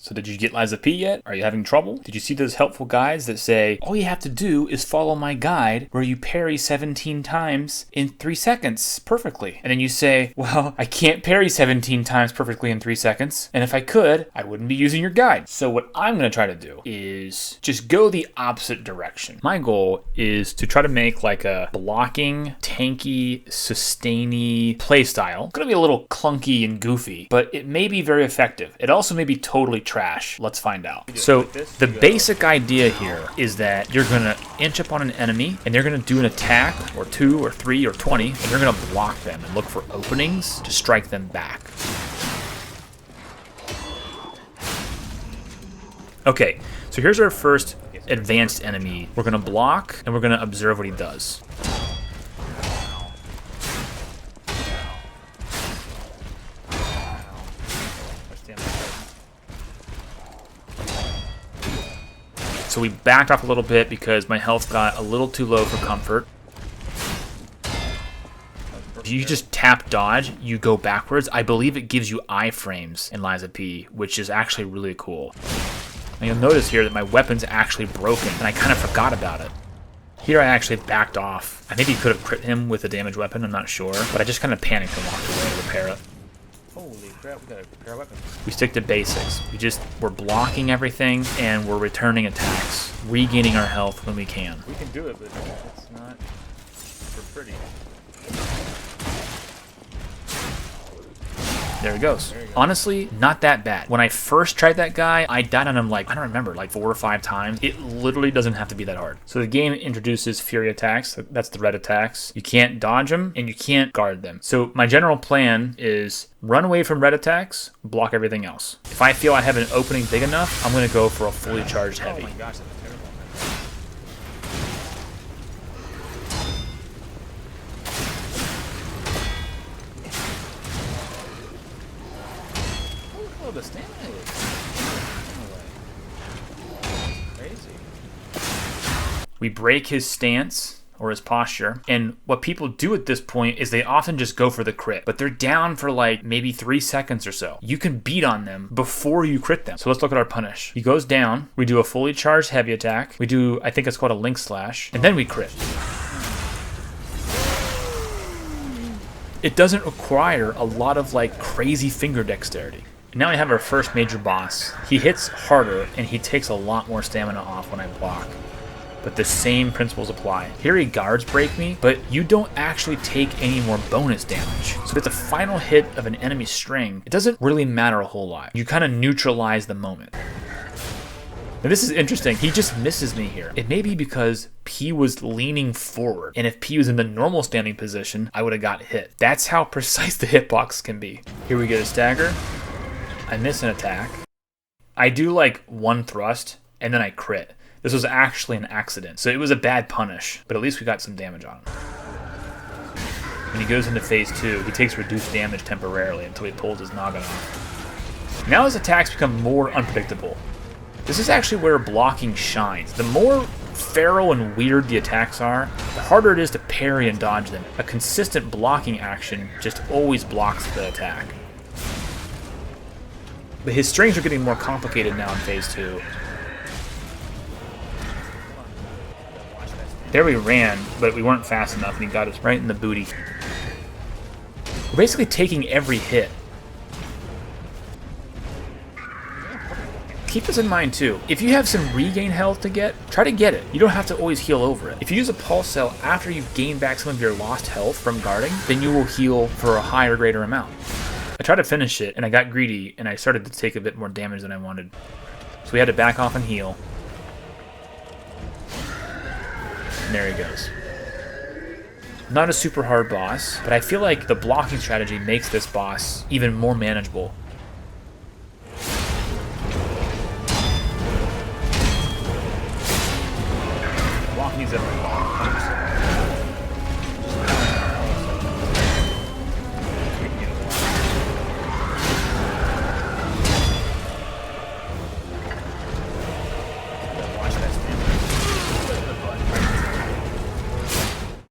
So did you get Lies of P yet? Are you having trouble? Did you see those helpful guides that say, all you have to do is follow my guide where you parry 17 times in 3 seconds perfectly. And then you say, well, I can't parry 17 times perfectly in 3 seconds. And if I could, I wouldn't be using your guide. So what I'm going to try to do is just go the opposite direction. My goal is to try to make like a blocking, tanky, sustainy play style. It's going to be a little clunky and goofy, but it may be very effective. It also may be totally trash. Let's find out. So the basic idea here is that you're going to inch up on an enemy and they're going to do an attack or 2 or 3 or 20 and you're going to block them and look for openings to strike them back. Okay, so here's our first advanced enemy. We're going to block and we're going to observe what he does. So we backed off a little bit because my health got a little too low for comfort. If you just tap dodge, you go backwards. I believe it gives you iframes in Lies of P, which is actually really cool. Now you'll notice here that my weapon's actually broken, and I kind of forgot about it. Here I actually backed off. I maybe could have crit him with a damaged weapon, I'm not sure, but I just kind of panicked and walked away to repair it. Holy crap, we gotta repair weapons. We stick to basics. We're blocking everything, and we're returning attacks, regaining our health when we can. We can do it, but it's not for pretty. There he goes. Honestly, not that bad. When I first tried that guy, I died on him like, I don't remember, like 4 or 5 times. It literally doesn't have to be that hard. So the game introduces fury attacks. That's the red attacks. You can't dodge them and you can't guard them. So my general plan is run away from red attacks, block everything else. If I feel I have an opening big enough, I'm going to go for a fully charged heavy. Oh my gosh, that's terrible. The stamina is crazy. We break his stance or his posture, and what people do at this point is they often just go for the crit, but they're down for like maybe 3 seconds or so. You can beat on them before you crit them. So let's look at our punish. He goes down, we do a fully charged heavy attack, we do, I think it's called a link slash, and then we crit. It doesn't require a lot of like crazy finger dexterity. Now we have our first major boss. He hits harder and he takes a lot more stamina off when I block. But the same principles apply. Here he guards break me, but you don't actually take any more bonus damage. So with the final hit of an enemy string, it doesn't really matter a whole lot. You kind of neutralize the moment. Now this is interesting. He just misses me here. It may be because P was leaning forward, and if P was in the normal standing position, I would have got hit. That's how precise the hitbox can be. Here we get a stagger. I miss an attack. I do like 1 thrust, and then I crit. This was actually an accident, so it was a bad punish, but at least we got some damage on him. When he goes into phase 2, he takes reduced damage temporarily until he pulls his noggin off. Now his attacks become more unpredictable. This is actually where blocking shines. The more feral and weird the attacks are, the harder it is to parry and dodge them. A consistent blocking action just always blocks the attack. But his strings are getting more complicated now in phase 2. There we ran, but we weren't fast enough and he got us right in the booty. We're basically taking every hit. Keep this in mind too. If you have some regain health to get, try to get it. You don't have to always heal over it. If you use a pulse cell after you've gained back some of your lost health from guarding, then you will heal for a higher, greater amount. I tried to finish it, and I got greedy, and I started to take a bit more damage than I wanted. So we had to back off and heal. And there he goes. Not a super hard boss, but I feel like the blocking strategy makes this boss even more manageable. Blocking's everywhere.